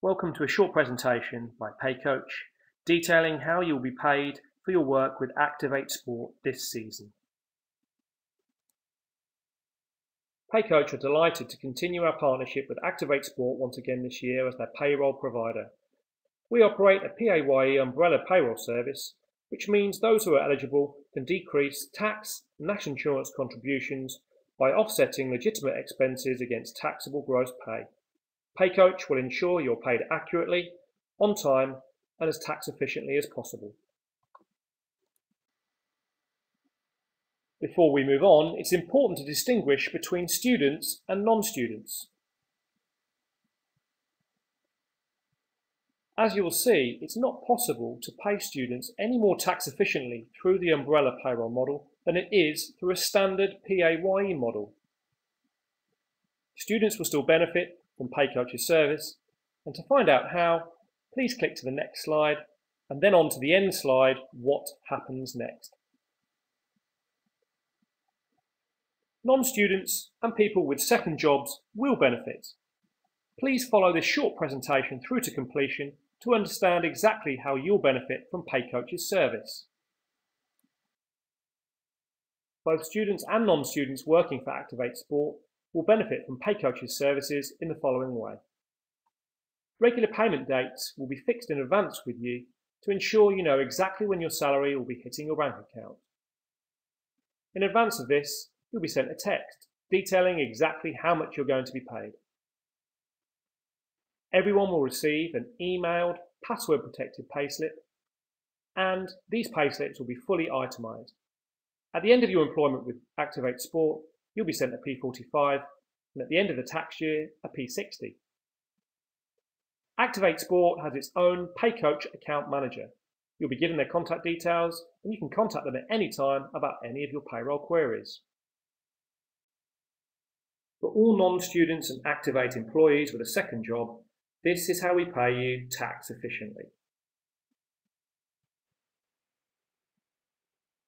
Welcome to a short presentation by PayCoach detailing how you will be paid for your work with Activate Sport this season. PayCoach are delighted to continue our partnership with Activate Sport once again this year as their payroll provider. We operate a PAYE umbrella payroll service, which means those who are eligible can decrease tax and national insurance contributions by offsetting legitimate expenses against taxable gross pay. PayCoach will ensure you're paid accurately, on time, and as tax efficiently as possible. Before we move on, it's important to distinguish between students and non-students. As you will see, it's not possible to pay students any more tax efficiently through the umbrella payroll model than it is through a standard PAYE model. Students will still benefit from PayCoach's service, and to find out how, please click to the next slide and then on to the end slide, what happens next. Non-students and people with second jobs will benefit. Please follow this short presentation through to completion to understand exactly how you'll benefit from PayCoach's service. Both students and non-students working for Activate Sport will benefit from PayCoach's services in the following way. Regular payment dates will be fixed in advance with you to ensure you know exactly when your salary will be hitting your bank account. In advance of this, you'll be sent a text detailing exactly how much you're going to be paid. Everyone will receive an emailed, password-protected payslip, and these payslips will be fully itemised. At the end of your employment with Activate Sport, you'll be sent a P45, and at the end of the tax year, a P60. Activate Sport has its own PayCoach account manager. You'll be given their contact details, and you can contact them at any time about any of your payroll queries. For all non-students and Activate employees with a second job, this is how we pay you tax efficiently.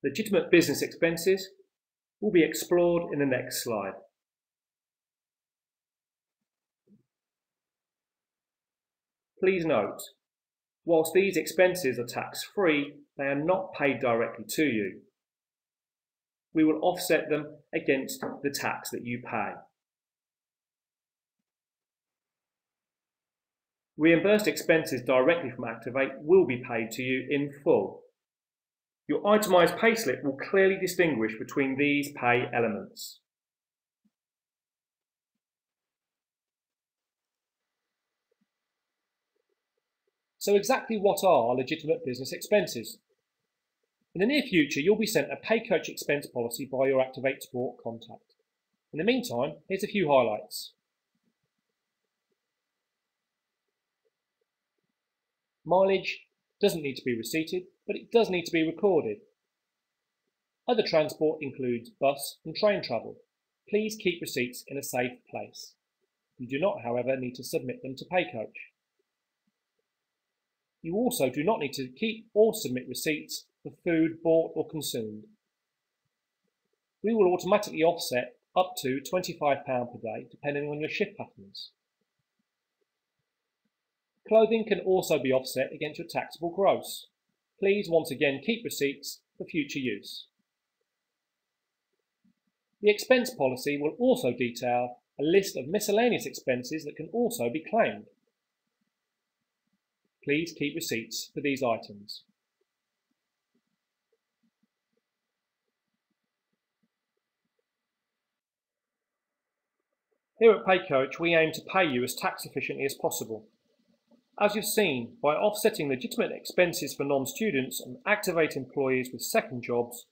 Legitimate business expenses will be explored in the next slide. Please note, whilst these expenses are tax-free, they are not paid directly to you. We will offset them against the tax that you pay. Reimbursed expenses directly from Activate will be paid to you in full. Your itemised payslip will clearly distinguish between these pay elements. So exactly what are legitimate business expenses? In the near future, you'll be sent a PayCoach expense policy by your Activate Sport contact. In the meantime, here's a few highlights. Mileage doesn't need to be receipted, but it does need to be recorded. Other transport includes bus and train travel. Please keep receipts in a safe place. You do not, however, need to submit them to PayCoach. You also do not need to keep or submit receipts for food bought or consumed. We will automatically offset up to £25 per day, depending on your shift patterns. Clothing can also be offset against your taxable gross. Please once again keep receipts for future use. The expense policy will also detail a list of miscellaneous expenses that can also be claimed. Please keep receipts for these items. Here at PayCoach, we aim to pay you as tax efficiently as possible. As you've seen, by offsetting legitimate expenses for non-students and Activate employees with second jobs,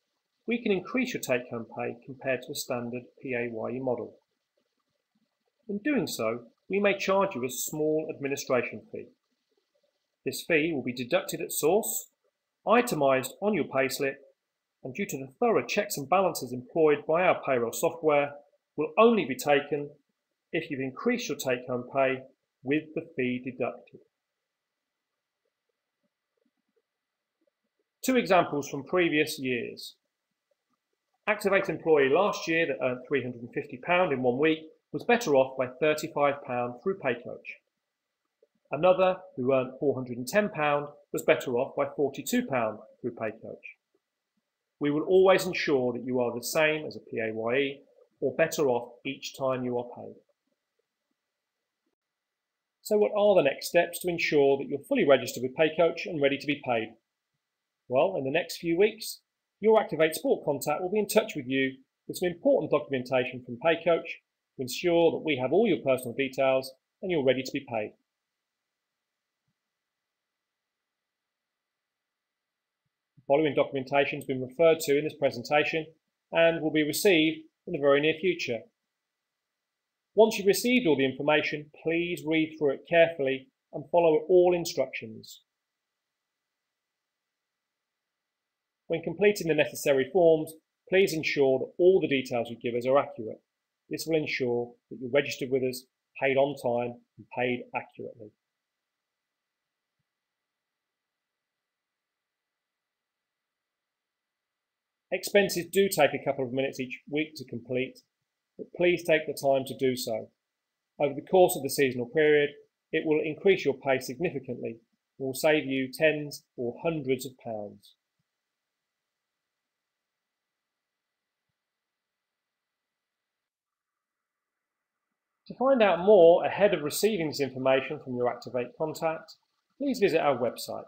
we can increase your take-home pay compared to a standard PAYE model. In doing so, we may charge you a small administration fee. This fee will be deducted at source, itemised on your payslip, and due to the thorough checks and balances employed by our payroll software, will only be taken if you've increased your take-home pay with the fee deducted. Two examples from previous years. Activate employee last year that earned £350 in 1 week was better off by £35 through PayCoach. Another, who earned £410, was better off by £42 through Paycoach. We will always ensure that you are the same as a PAYE or better off each time you are paid. So what are the next steps to ensure that you're fully registered with Paycoach and ready to be paid? Well, in the next few weeks, your Activate Sport contact will be in touch with you with some important documentation from Paycoach to ensure that we have all your personal details and you're ready to be paid. The following documentation has been referred to in this presentation and will be received in the very near future. Once you've received all the information, please read through it carefully and follow all instructions. When completing the necessary forms, please ensure that all the details you give us are accurate. This will ensure that you're registered with us, paid on time and paid accurately. Expenses do take a couple of minutes each week to complete, but please take the time to do so. Over the course of the seasonal period, it will increase your pay significantly and will save you tens or hundreds of pounds. To find out more ahead of receiving this information from your Activate contact, please visit our website.